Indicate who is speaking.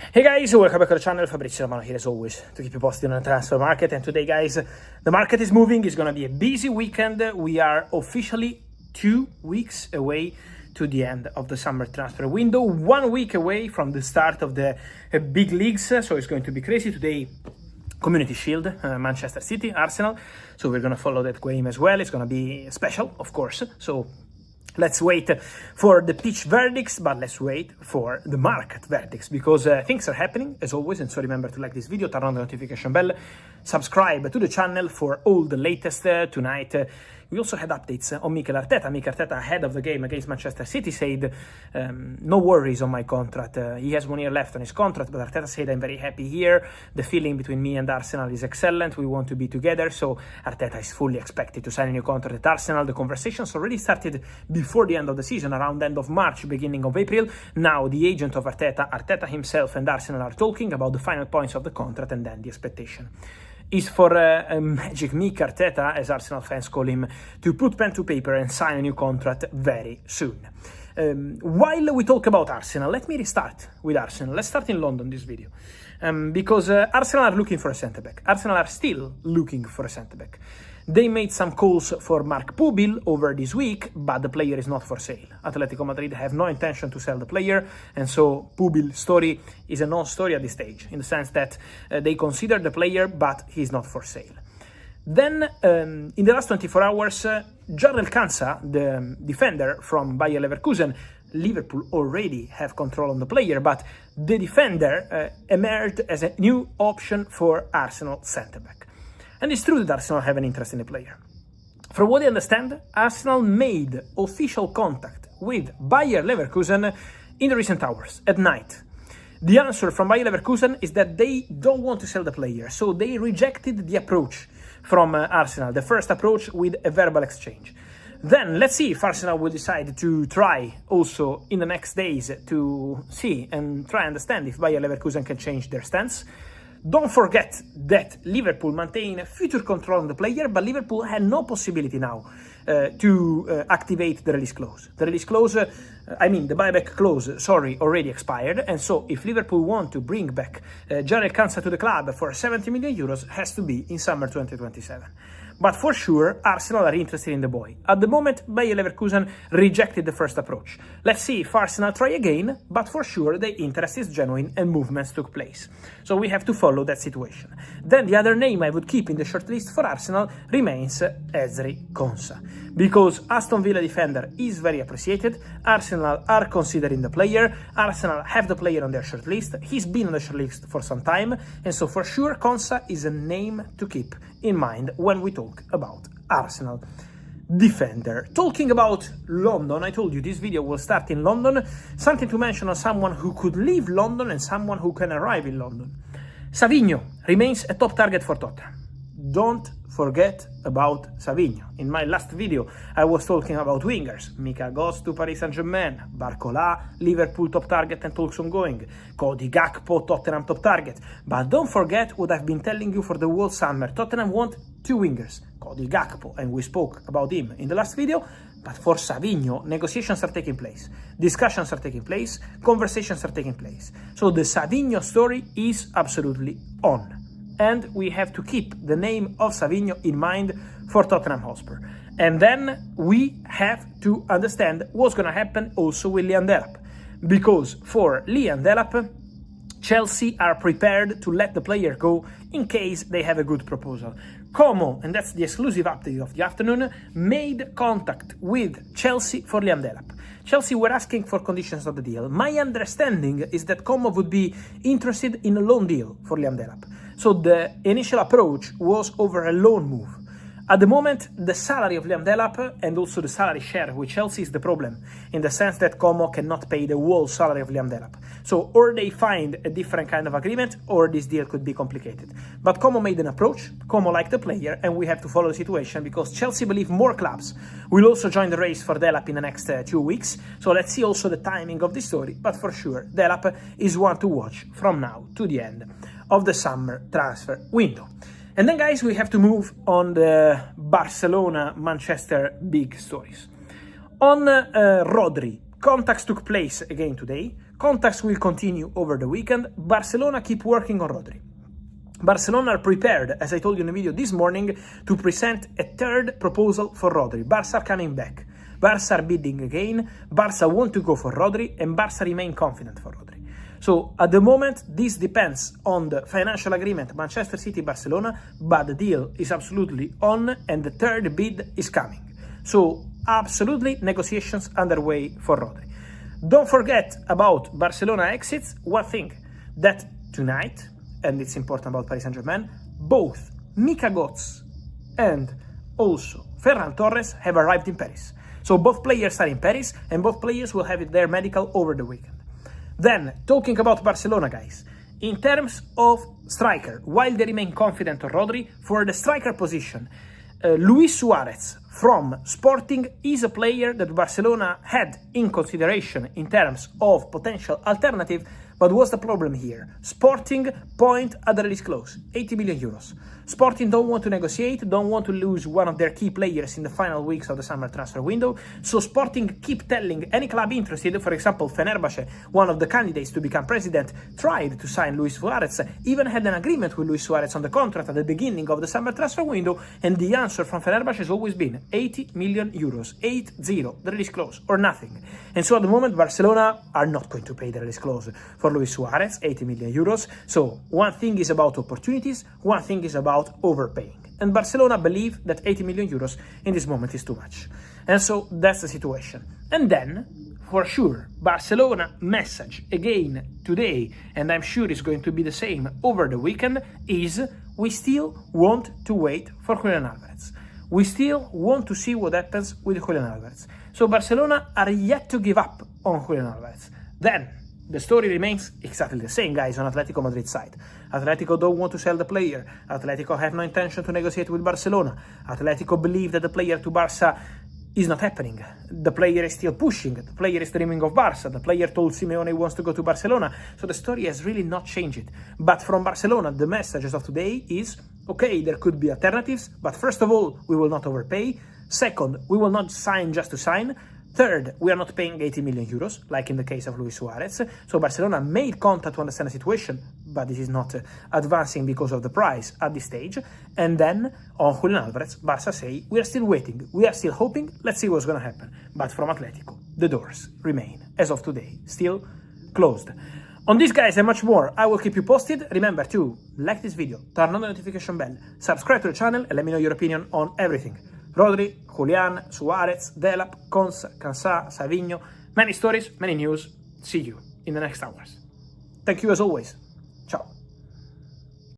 Speaker 1: Hey guys, welcome back to the channel. Fabrizio, Romano here as always to keep you posted on the transfer market. And today, guys, the market is moving. It's gonna be a busy weekend. We are officially 2 weeks away to the end of the summer transfer window. 1 week away from the start of the big leagues. So it's going to be crazy today. Community Shield, Manchester City, Arsenal. So we're gonna follow that game as well. It's gonna be special, of course. So let's wait for the pitch verdicts, but let's wait for the market verdicts because things are happening as always. And so remember to like this video, turn on the notification bell, subscribe to the channel for all the latest. Tonight we also had updates on Mikel Arteta. Mikel Arteta, ahead of the game against Manchester City, said no worries on my contract. He has 1 year left on his contract, but Arteta said, I'm very happy here. The feeling between me and Arsenal is excellent. We want to be together. So Arteta is fully expected to sign a new contract at Arsenal. The conversations already started before the end of the season, around end of March, beginning of April. Now the agent of Arteta himself and Arsenal are talking about the final points of the contract, and then the expectation is for Magic Mick Arteta, as Arsenal fans call him, to put pen to paper and sign a new contract very soon. While we talk about Arsenal, let me restart with Arsenal. Let's start in London this video. Because Arsenal are looking for a centre-back. Arsenal are still looking for a centre-back. They made some calls for Marc Pubill over this week, but the player is not for sale. Atletico Madrid have no intention to sell the player, and so Pubill's story is a non-story at this stage, in the sense that they consider the player, but he's not for sale. Then, in the last 24 hours, Jarell Quansah, the defender from Bayer Leverkusen, Liverpool already have control on the player, but the defender emerged as a new option for Arsenal centre-back. And it's true that Arsenal have an interest in the player. From what I understand, Arsenal made official contact with Bayer Leverkusen in the recent hours, at night. The answer from Bayer Leverkusen is that they don't want to sell the player, so they rejected the approach from Arsenal, the first approach with a verbal exchange. Then let's see if Arsenal will decide to try also in the next days to see and try and understand if Bayer Leverkusen can change their stance. Don't forget that Liverpool maintain future control on the player, but Liverpool had no possibility now to activate the release clause. The release clause, the buyback clause, already expired. And so if Liverpool want to bring back Jarell Quansah to the club for 70 million euros, has to be in summer 2027. But for sure, Arsenal are interested in the boy. At the moment, Bayer Leverkusen rejected the first approach. Let's see if Arsenal try again, but for sure the interest is genuine and movements took place. So we have to follow that situation. Then the other name I would keep in the shortlist for Arsenal remains Ezri Konsa. Because Aston Villa defender is very appreciated, Arsenal are considering the player, Arsenal have the player on their shortlist, he's been on the shortlist for some time, and so for sure Konsa is a name to keep in mind when we talk about Arsenal defender. Talking about London, I told you this video will start in London. Something to mention on someone who could leave London and someone who can arrive in London. Savinho remains a top target for Tottenham. Don't forget about Savinho. In my last video, I was talking about wingers. Mika goes to Paris Saint-Germain. Barcola, Liverpool top target and talks ongoing. Cody Gakpo, Tottenham top target. But don't forget what I've been telling you for the whole summer. Tottenham want 2 wingers. Cody Gakpo, and we spoke about him in the last video. But for Savinho, negotiations are taking place. Discussions are taking place. Conversations are taking place. So the Savinho story is absolutely on. And we have to keep the name of Savinho in mind for Tottenham Hotspur. And then we have to understand what's going to happen also with Delap. Because for Delap, Chelsea are prepared to let the player go in case they have a good proposal. Como, and that's the exclusive update of the afternoon, made contact with Chelsea for Delap. Chelsea were asking for conditions of the deal. My understanding is that Como would be interested in a loan deal for Delap. So the initial approach was over a loan move. At the moment, the salary of Delap and also the salary share with Chelsea is the problem, in the sense that Como cannot pay the whole salary of Delap. So or they find a different kind of agreement, or this deal could be complicated. But Como made an approach, Como liked the player, and we have to follow the situation because Chelsea believe more clubs will also join the race for Delap in the next 2 weeks. So let's see also the timing of this story, but for sure, Delap is one to watch from now to the end of the summer transfer window. And then, guys, we have to move on the Barcelona-Manchester big stories. On Rodri, contacts took place again today. Contacts will continue over the weekend. Barcelona keep working on Rodri. Barcelona are prepared, as I told you in the video this morning, to present a third proposal for Rodri. Barça are coming back. Barça are bidding again. Barça want to go for Rodri, and Barça remain confident for Rodri. So at the moment, this depends on the financial agreement Manchester City-Barcelona, but the deal is absolutely on, and the third bid is coming. So absolutely negotiations underway for Rodri. Don't forget about Barcelona exits. One thing, that tonight, and it's important about Paris Saint-Germain, both Mika Götze and also Ferran Torres have arrived in Paris. So both players are in Paris, and both players will have their medical over the weekend. Then, talking about Barcelona, guys, in terms of striker, while they remain confident on Rodri, for the striker position, Luis Suarez from Sporting is a player that Barcelona had in consideration in terms of potential alternative, but what's the problem here? Sporting point at the release clause, 80 million euros. Sporting don't want to negotiate, don't want to lose one of their key players in the final weeks of the summer transfer window, so Sporting keep telling any club interested, for example Fenerbahce, one of the candidates to become president, tried to sign Luis Suarez, even had an agreement with Luis Suarez on the contract at the beginning of the summer transfer window, and the answer from Fenerbahce has always been 80 million euros, 8-0, the release clause, or nothing. And so at the moment Barcelona are not going to pay the release clause for Luis Suarez, 80 million euros. So one thing is about opportunities, one thing is about overpaying. And Barcelona believe that 80 million euros in this moment is too much. And so that's the situation. And then, for sure, Barcelona message again today, and I'm sure it's going to be the same over the weekend, is we still want to wait for Julián Alvarez. We still want to see what happens with Julián Alvarez. So Barcelona are yet to give up on Julián Alvarez. Then, the story remains exactly the same, guys, on Atletico Madrid side. Atletico don't want to sell the player. Atletico have no intention to negotiate with Barcelona. Atletico believe that the player to Barça is not happening. The player is still pushing. The player is dreaming of Barça. The player told Simeone he wants to go to Barcelona. So the story has really not changed. But from Barcelona, the message as of today is, okay, there could be alternatives, but first of all, we will not overpay. Second, we will not sign just to sign. Third, we are not paying 80 million euros, like in the case of Luis Suarez. So Barcelona made contact to understand the situation, but this is not advancing because of the price at this stage. And then, on Julián Alvarez, Barça say, we are still waiting, we are still hoping, let's see what's going to happen. But from Atletico, the doors remain, as of today, still closed. On this, guys, and much more, I will keep you posted. Remember to like this video, turn on the notification bell, subscribe to the channel, and let me know your opinion on everything. Rodri, Julián, Suarez, Delap, Konsa, Quansah, Savinho, many stories, many news. See you in the next hours. Thank you as always.